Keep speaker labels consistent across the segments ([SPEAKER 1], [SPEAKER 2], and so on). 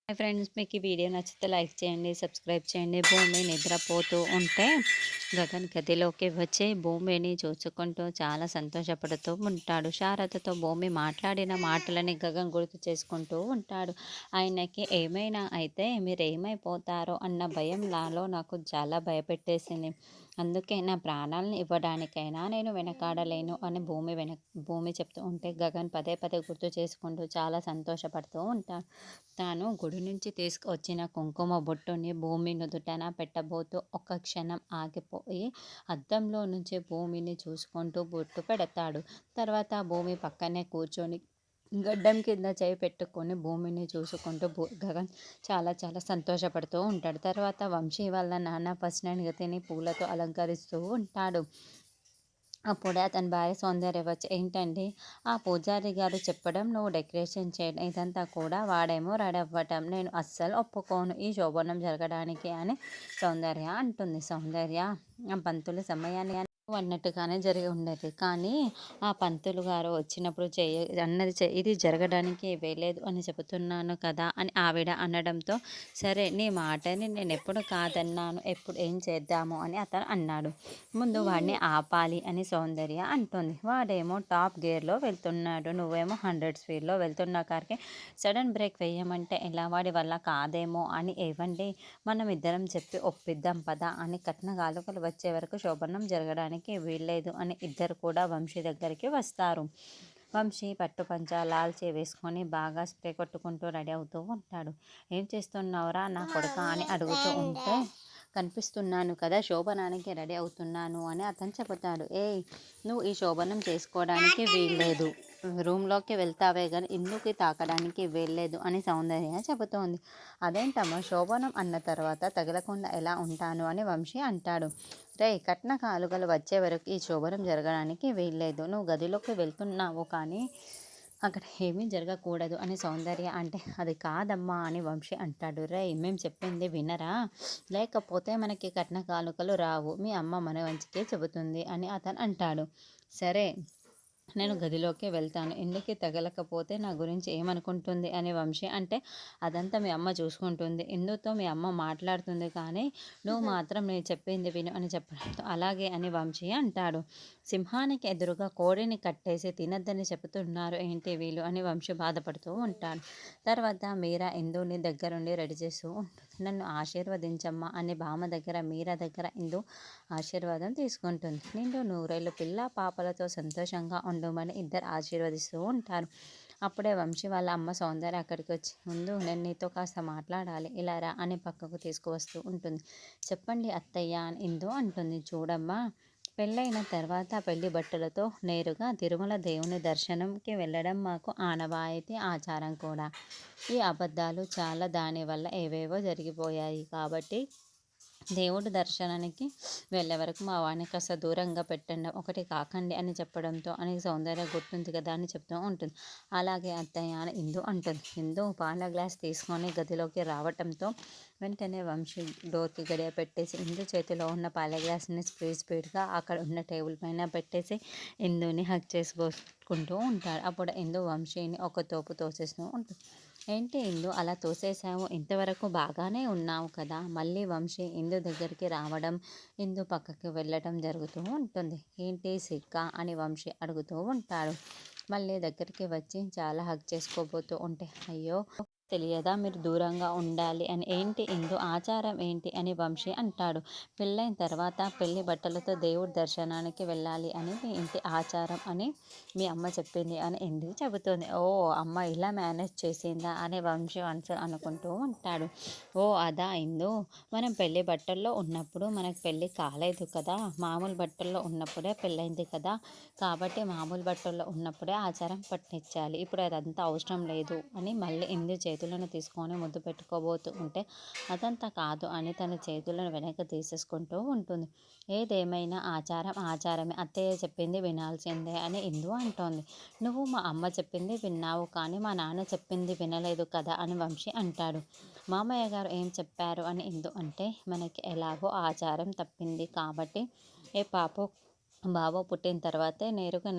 [SPEAKER 1] Hi friends, మీకు ఈ video నచ్చితే లైక్ చేయండి, సబ్స్క్రైబ్ చేయండి. భూమి నిద్రపోతూ ఉంటే గగన్ గదిలోకి వచ్చి భూమిని చూసుకుంటూ చాలా సంతోషపడుతూ ఉంటాడు. శారదతో భూమి మాట్లాడిన మాటలని గగన్ గుర్తు చేసుకుంటూ ఉంటాడు. ఆయనకి ఏమైనా అయితే మీరేమైపోతారో అన్న భయం నాలో నాకు చాలా భయపెట్టేసింది. అందుకే నా ప్రాణాలను ఇవ్వడానికైనా నేను వెనకాడలేను అని భూమి చెప్తూ ఉంటే గగన్ పదే పదే గుర్తు చేసుకుంటూ చాలా సంతోషపడుతూ ఉంటాడు. తాను గుడి నుంచి తీసుకువచ్చిన కుంకుమ బొట్టుని భూమి నుదుటన పెట్టబోతూ ఒక్క క్షణం ఆగిపోయి అద్దంలో నుంచి భూమిని చూసుకుంటూ బొట్టు పెడతాడు. తర్వాత భూమి పక్కనే కూర్చొని గడ్డం కింద చేయి పెట్టుకొని భూమిని చూసుకుంటూ గగన్ చాలా చాలా సంతోషపడుతూ ఉంటాడు. తర్వాత వంశీ వాళ్ళ నాన్న ఫస్ట్ నైట్ గతిని పూలతో అలంకరిస్తూ ఉంటాడు. అప్పుడే అతని భార్య సౌందర్య వచ్చి, ఏంటండి ఆ పూజారి గారు చెప్పడం, నువ్వు డెకరేషన్ చేయడం, ఇదంతా కూడా వాడేమో రెడీ అవ్వటం, నేను అస్సలు ఒప్పుకోను ఈ శోభనం జరగడానికి అని సౌందర్య అంటుంది. సౌందర్య పంతులు సమయాన్ని అన్నట్టుగానే జరిగి ఉండేది. కానీ ఆ పంతులు గారు వచ్చినప్పుడు ఇది జరగడానికి వేయలేదు అని చెబుతున్నాను కదా అని ఆవిడ అనడంతో, సరే నీ మాటని నేను ఎప్పుడు కాదన్నాను, ఎప్పుడు ఏం చేద్దాము అని అతను అన్నాడు. ముందు వాడిని ఆపాలి అని సౌందర్య అంటుంది. వాడేమో టాప్ గేర్లో వెళ్తున్నాడు, నువ్వేమో 100 స్పీడ్లో వెళ్తున్న కార్కి సడన్ బ్రేక్ వేయమంటే ఎలా? వాడి వల్ల కాదేమో అని, ఏవండి మనం ఇద్దరం చెప్పి ఒప్పిద్దాం పదా అని, కట్న కానుకలు వచ్చే వరకు శోభనం జరగడానికి వీల్లేదు అని ఇద్దరు కూడా వంశీ దగ్గరికి వస్తారు. వంశీ పట్టుపంచ లాల్చీ వేసుకొని బాగా స్ప్రే కొట్టుకుంటూ రెడీ అవుతూ ఉంటాడు. ఏం చేస్తున్నావురా నా కొడుక అని అడుగుతూ ఉంటే, కనిపిస్తున్నాను కదా, శోభనానికి రెడీ అవుతున్నాను అని అతను చెబుతాడు. ఏయ్, నువ్వు ఈ శోభనం చేసుకోవడానికి వీల్లేదు, రూమ్లోకి వెళ్తావే కానీ ఇందుకు తాకడానికి వీల్లేదు అని సౌందర్య చెబుతోంది. అదేంటమ్మా, శోభనం అన్న తర్వాత తగలకుండా ఎలా ఉంటాను అని వంశీ అంటాడు. రే, కట్న కాలుగలు వచ్చే వరకు ఈ శోభనం జరగడానికి వీల్లేదు, నువ్వు గదిలోకి వెళ్తున్నావు కానీ అక్కడ ఏమీ జరగకూడదు అని సౌందర్య అంటే, అది కాదమ్మా అని వంశీ అంటాడు. రే, మేము చెప్పింది వినరా? లేకపోతే మనకి కట్న కానుకలు రావు, మీ అమ్మ మన మంచికే చెబుతుంది అని అతను అంటాడు. సరే, నేను గదిలోకి వెళ్తాను, ఎందుకు తగలకపోతే నా గురించి ఏమనుకుంటుంది అని వంశీ అంటే, అదంతా మీ అమ్మ చూసుకుంటుంది, ఇందుతో మీ అమ్మ మాట్లాడుతుంది, కానీ నువ్వు మాత్రం నేను చెప్పింది విను అని చెప్పడంతో అలాగే అని వంశీ అంటాడు. సింహానికి ఎదురుగా కోడిని కట్టేసి తినద్దని చెబుతున్నారు ఏంటి వీళ్ళు అని వంశీ బాధపడుతూ ఉంటాడు. తర్వాత మీరా ఇందుని దగ్గరుండి రెడీ చేస్తూ ఉంటుంది. నన్ను ఆశీర్వదించమ్మా అని బామ్మ దగ్గర, మీరా దగ్గర ఇందు ఆశీర్వాదం తీసుకుంటుంది. నిండు నూరేళ్ళు పిల్ల పాపలతో సంతోషంగా ఉండమని ఇద్దరు ఆశీర్వదిస్తూ ఉంటారు. అప్పుడే వంశీ వాళ్ళ అమ్మ సౌందర్య అక్కడికి వచ్చి, ముందు నేను నీతో కాస్త మాట్లాడాలి, ఇలా రా అని పక్కకు తీసుకువస్తూ ఉంటుంది. చెప్పండి అత్తయ్య అని ఇందు అంటుంది. చూడమ్మా, పెళ్ళైన తర్వాత పెళ్లి బట్టలతో నేరుగా తిరుమల దేవుని దర్శనంకి వెళ్ళడం మాకు ఆనవాయితీ, ఆచారం కూడా. ఈ అబద్ధాలు చాలా, దానివల్ల ఏవేవో జరిగిపోయాయి, కాబట్టి దేవుడి దర్శనానికి వెళ్ళే వరకు మా వాడిని కాస్త దూరంగా పెట్టండి, ఒకటి కాకండి అని చెప్పడంతో, అని సౌందర్య గుర్తుంది కదా అని చెప్తూ ఉంటుంది. అలాగే అత్తయ్య అని ఇందు అంటుంది. ఇందు పాల గ్లాస్ తీసుకొని గదిలోకి రావటంతో వెంటనే వంశీ డోర్కి గడియ పెట్టేసి ఇందు చేతిలో ఉన్న పాల గ్లాస్ని స్పీడ్గా అక్కడ ఉన్న టేబుల్ పైన పెట్టేసి ఇందుని హగ్ చేసుకుంటూ ఉంటాడు. అప్పుడు ఇందు వంశీని ఒక తోపు తోసేస్తూ ఉంటుంది. ఏంటి ఇందు అలా తోసేసావు, ఇంతవరకు బాగానే ఉన్నావు కదా? మళ్ళీ వంశీ ఇందు దగ్గరికి రావడం, ఇందు పక్కకి వెళ్ళటం జరుగుతూ ఉంటుంది. ఏంటి సిగ్గా అని వంశీ అడుగుతూ ఉంటాడు. మళ్ళీ దగ్గరికి వచ్చి చాలా హగ్ చేసుకోబోతూ ఉంటే, అయ్యో తెలియదా మీరు దూరంగా ఉండాలి అని, ఏంటి ఇందు ఆచారం ఏంటి అని వంశీ అంటాడు. పెళ్ళైన తర్వాత పెళ్లి బట్టలతో దేవుడి దర్శనానికి వెళ్ళాలి అని మీ ఇంటి ఆచారం అని మీ అమ్మ చెప్పింది అని ఇందు చెబుతుంది. ఓ, అమ్మ ఇలా మేనేజ్ చేసిందా అని వంశీ అనుకుంటూ ఉంటాడు. ఓ అదా ఇందు, మనం పెళ్లి బట్టల్లో ఉన్నప్పుడు మనకు పెళ్ళి కాలేదు కదా, మామూలు బట్టల్లో ఉన్నప్పుడే పెళ్ళైంది కదా, కాబట్టి మామూలు బట్టల్లో ఉన్నప్పుడే ఆచారం పట్టించాలి, ఇప్పుడు అదంతా అవసరం లేదు అని మళ్ళీ ఇందు చేతులను తీసుకొని ముద్దు పెట్టుకోబోతూ ఉంటే, అదంతా కాదు అని తన చేతులను వెనక్కి తీసేసుకుంటూ ఉంటుంది. ఏదేమైనా ఆచారం ఆచారమే, అత్తయ్య చెప్పింది వినాల్సిందే అని ఇందు అంటోంది. నువ్వు మా అమ్మ చెప్పింది విన్నావు కానీ మా నాన్న చెప్పింది వినలేదు కదా అని వంశీ అంటాడు. మామయ్య గారు ఏం చెప్పారు అని ఇందు అంటే, మనకి ఎలాగో ఆచారం తప్పింది కాబట్టి ఏ పాపో బాబు పుట్టిన తర్వాతే నేరుగా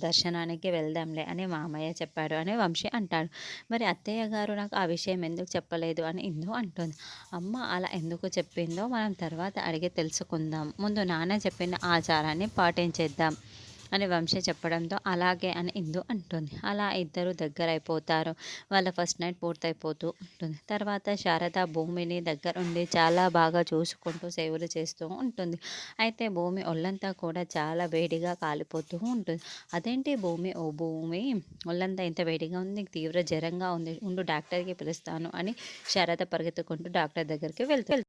[SPEAKER 1] దర్శనానికి వెళ్దాంలే అని మామయ్య చెప్పాడు అని వంశీ అంటాడు. మరి అత్తయ్య గారు నాకు ఆ విషయం ఎందుకు చెప్పలేదు అని ఇందు అంటుంది. అమ్మ అలా ఎందుకు చెప్పిందో మనం తర్వాత అడిగి తెలుసుకుందాం. ముందు నాన్న చెప్పిన ఆచారాన్ని పాటించేద్దాం అని వంశీ చెప్పడంతో అలాగే అని ఇందు అంటుంది. అలా ఇద్దరు దగ్గరైపోతారు. వాళ్ళ ఫస్ట్ నైట్ పూర్తయిపోతూ ఉంటుంది. తర్వాత శారద భూమిని దగ్గరుండి చాలా బాగా చూసుకుంటూ సేవలు చేస్తూ ఉంటుంది. అయితే భూమి ఒళ్ళంతా కూడా చాలా వేడిగా కాలిపోతూ ఉంటుంది. అదేంటి భూమి, ఓ భూమి ఒళ్ళంతా ఇంత వేడిగా ఉంది, నీకు తీవ్ర జ్వరంగా ఉంది, ఉండు డాక్టర్‌కి పిలుస్తాను అని శారద పరిగెత్తుకుంటూ డాక్టర్ దగ్గరికి వెళ్తుంది.